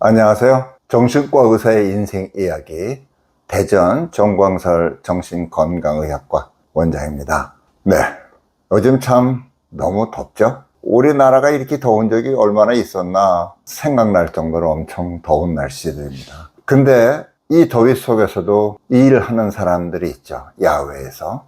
안녕하세요. 정신과 의사의 인생 이야기 대전 정광설 정신건강의학과 원장입니다. 네, 요즘 참 너무 덥죠? 우리나라가 이렇게 더운 적이 얼마나 있었나 생각날 정도로 엄청 더운 날씨들입니다. 근데 이 더위 속에서도 일하는 사람들이 있죠. 야외에서.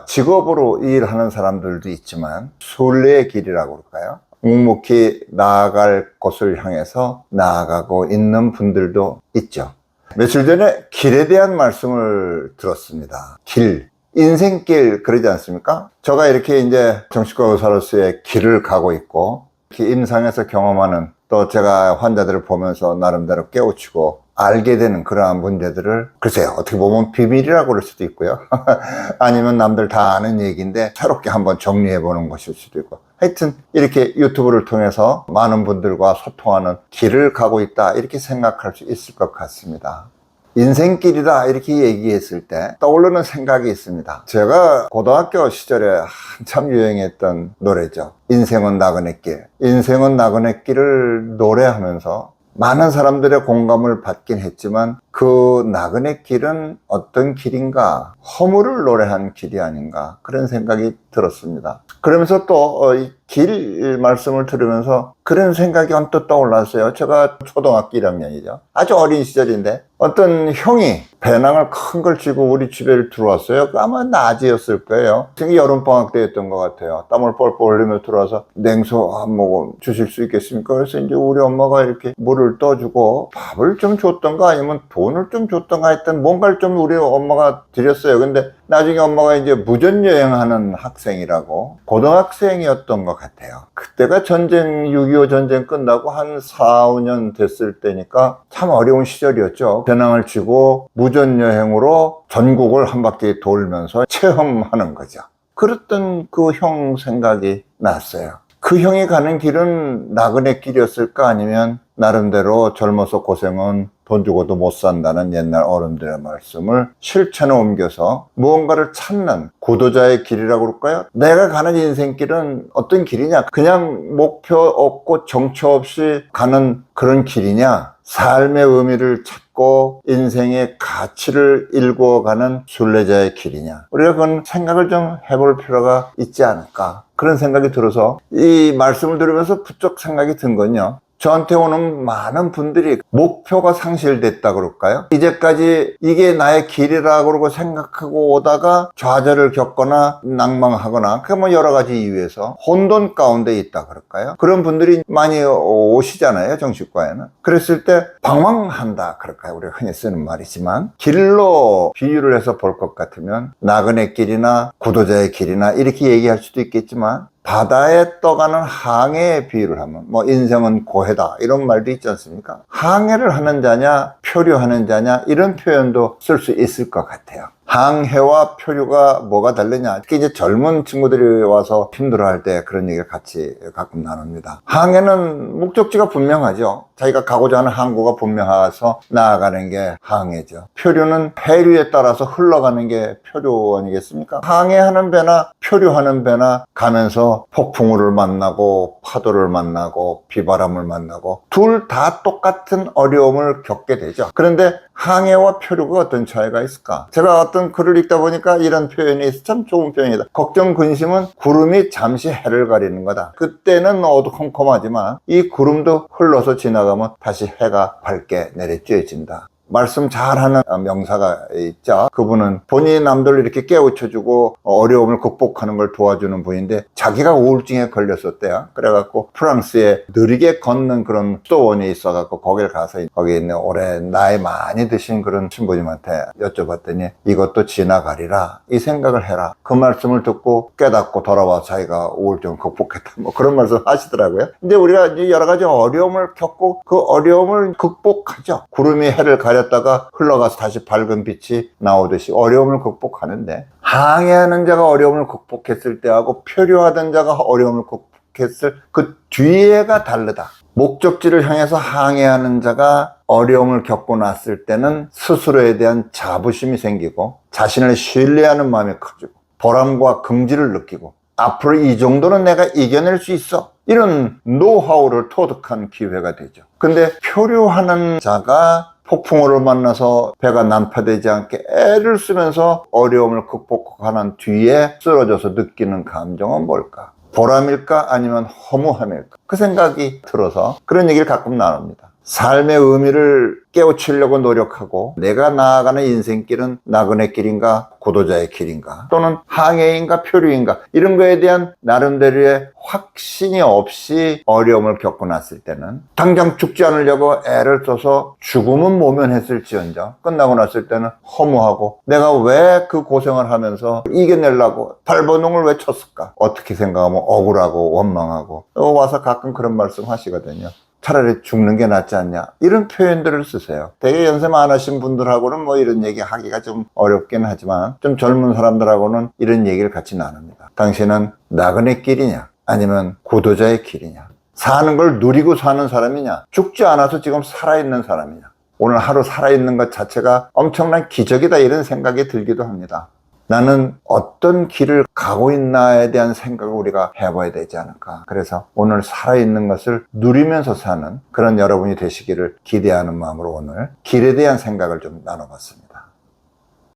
직업으로 일하는 사람들도 있지만 순례의 길이라고 그럴까요? 묵묵히 나아갈 곳을 향해서 나아가고 있는 분들도 있죠. 며칠 전에 길에 대한 말씀을 들었습니다. 길, 인생길 그러지 않습니까? 제가 이렇게 이제 정신과 의사로서의 길을 가고 있고 이렇게 임상에서 경험하는, 또 제가 환자들을 보면서 나름대로 깨우치고 알게 되는 그러한 문제들을, 글쎄요, 어떻게 보면 비밀이라고 그럴 수도 있고요. 아니면 남들 다 아는 얘기인데 새롭게 한번 정리해 보는 것일 수도 있고, 하여튼 이렇게 유튜브를 통해서 많은 분들과 소통하는 길을 가고 있다, 이렇게 생각할 수 있을 것 같습니다. 인생길이다 이렇게 얘기했을 때 떠오르는 생각이 있습니다. 제가 고등학교 시절에 한참 유행했던 노래죠. 인생은 나그네 길. 인생은 나그네 길을 노래하면서 많은 사람들의 공감을 받긴 했지만 그 나그네 길은 어떤 길인가? 허물을 노래한 길이 아닌가? 그런 생각이 들었습니다. 그러면서 또 이 길 말씀을 들으면서 그런 생각이 언뜻 떠올랐어요. 제가 초등학교 1학년이죠. 아주 어린 시절인데 어떤 형이 배낭을 큰 걸 쥐고 우리 집에 들어왔어요. 아마 낮이었을 거예요. 여름방학 때였던 것 같아요. 땀을 뻘뻘 흘리며 들어와서 냉수 한 모금 주실 수 있겠습니까? 그래서 이제 우리 엄마가 이렇게 물을 떠주고 밥을 좀 줬던가 아니면 돈을 좀 줬던가 했던 뭔가를 좀 우리 엄마가 드렸어요. 근데 나중에 엄마가 이제 무전여행하는 학생이라고 고등학생이었던 것 같아요. 그때가 전쟁, 6.25 전쟁 끝나고 한 4, 5년 됐을 때니까 참 어려운 시절이었죠. 배낭을 쥐고 무전여행으로 전국을 한 바퀴 돌면서 체험하는 거죠. 그랬던 그 형 생각이 났어요. 그 형이 가는 길은 나그네 길이었을까? 아니면 나름대로 젊어서 고생은 돈 주고도 못 산다는 옛날 어른들의 말씀을 실천에 옮겨서 무언가를 찾는 구도자의 길이라고 그럴까요? 내가 가는 인생길은 어떤 길이냐? 그냥 목표 없고 정처 없이 가는 그런 길이냐? 삶의 의미를 찾고 인생의 가치를 일구어가는 순례자의 길이냐? 우리가 그건 생각을 좀 해볼 필요가 있지 않을까? 그런 생각이 들어서 이 말씀을 들으면서 부쩍 생각이 든 건요, 저한테 오는 많은 분들이 목표가 상실됐다 그럴까요? 이제까지 이게 나의 길이라고 그러고 생각하고 오다가 좌절을 겪거나 낭망하거나 그 뭐 여러 가지 이유에서 혼돈 가운데 있다 그럴까요? 그런 분들이 많이 오시잖아요, 정신과에는. 그랬을 때 방황한다 그럴까요? 우리가 흔히 쓰는 말이지만 길로 비유를 해서 볼 것 같으면 나그네 길이나 구도자의 길이나 이렇게 얘기할 수도 있겠지만, 바다에 떠가는 항해의 비유를 하면 뭐 인생은 고해다 이런 말도 있지 않습니까? 항해를 하는 자냐 표류하는 자냐 이런 표현도 쓸 수 있을 것 같아요. 항해와 표류가 뭐가 다르냐, 특히 이제 젊은 친구들이 와서 힘들어할 때 그런 얘기를 같이 가끔 나눕니다. 항해는 목적지가 분명하죠. 자기가 가고자 하는 항구가 분명해서 나아가는 게 항해죠. 표류는 해류에 따라서 흘러가는 게 표류 아니겠습니까? 항해하는 배나 표류하는 배나 가면서 폭풍우를 만나고 파도를 만나고 비바람을 만나고 둘 다 똑같은 어려움을 겪게 되죠. 그런데 항해와 표류가 어떤 차이가 있을까? 제가 어떤 글을 읽다 보니까 이런 표현이 있어, 참 좋은 표현이다. 걱정 근심은 구름이 잠시 해를 가리는 거다. 그때는 어두컴컴하지만 이 구름도 흘러서 지나가면 다시 해가 밝게 내리쬐진다. 말씀 잘하는 명사가 있죠. 그분은 본인이 남들 이렇게 깨우쳐주고 어려움을 극복하는 걸 도와주는 분인데 자기가 우울증에 걸렸었대요. 그래갖고 프랑스에 느리게 걷는 그런 수도원이 있어갖고 거길 가서 거기 있는 올해 나이 많이 드신 그런 신부님한테 여쭤봤더니 이것도 지나가리라, 이 생각을 해라. 그 말씀을 듣고 깨닫고 돌아와 자기가 우울증을 극복했다, 뭐 그런 말씀 하시더라고요. 근데 우리가 여러 가지 어려움을 겪고 그 어려움을 극복하죠. 구름이 해를 가렸다가 흘러가서 다시 밝은 빛이 나오듯이 어려움을 극복하는데, 항해하는 자가 어려움을 극복했을 때하고 표류하던 자가 어려움을 극복했을 그 뒤에가 다르다. 목적지를 향해서 항해하는 자가 어려움을 겪고 났을 때는 스스로에 대한 자부심이 생기고 자신을 신뢰하는 마음이 커지고 보람과 긍지를 느끼고 앞으로 이 정도는 내가 이겨낼 수 있어. 이런 노하우를 터득한 기회가 되죠. 근데 표류하는 자가 폭풍우를 만나서 배가 난파되지 않게 애를 쓰면서 어려움을 극복하는 뒤에 쓰러져서 느끼는 감정은 뭘까? 보람일까? 아니면 허무함일까? 그 생각이 들어서 그런 얘기를 가끔 나눕니다. 삶의 의미를 깨우치려고 노력하고 내가 나아가는 인생길은 나그네 길인가 고도자의 길인가 또는 항해인가 표류인가 이런 거에 대한 나름대로의 확신이 없이 어려움을 겪고 났을 때는 당장 죽지 않으려고 애를 써서 죽음은 모면했을지언정 끝나고 났을 때는 허무하고 내가 왜 그 고생을 하면서 이겨내려고 발버둥을 왜 쳤을까? 어떻게 생각하면 억울하고 원망하고 와서 가끔 그런 말씀 하시거든요. 차라리 죽는 게 낫지 않냐 이런 표현들을 쓰세요. 되게 연세 많으신 분들하고는 뭐 이런 얘기 하기가 좀 어렵긴 하지만 좀 젊은 사람들하고는 이런 얘기를 같이 나눕니다. 당신은 나그네 길이냐 아니면 고도자의 길이냐, 사는 걸 누리고 사는 사람이냐, 죽지 않아서 지금 살아있는 사람이냐. 오늘 하루 살아있는 것 자체가 엄청난 기적이다 이런 생각이 들기도 합니다. 나는 어떤 길을 가고 있나에 대한 생각을 우리가 해봐야 되지 않을까. 그래서 오늘 살아있는 것을 누리면서 사는 그런 여러분이 되시기를 기대하는 마음으로 오늘 길에 대한 생각을 좀 나눠봤습니다.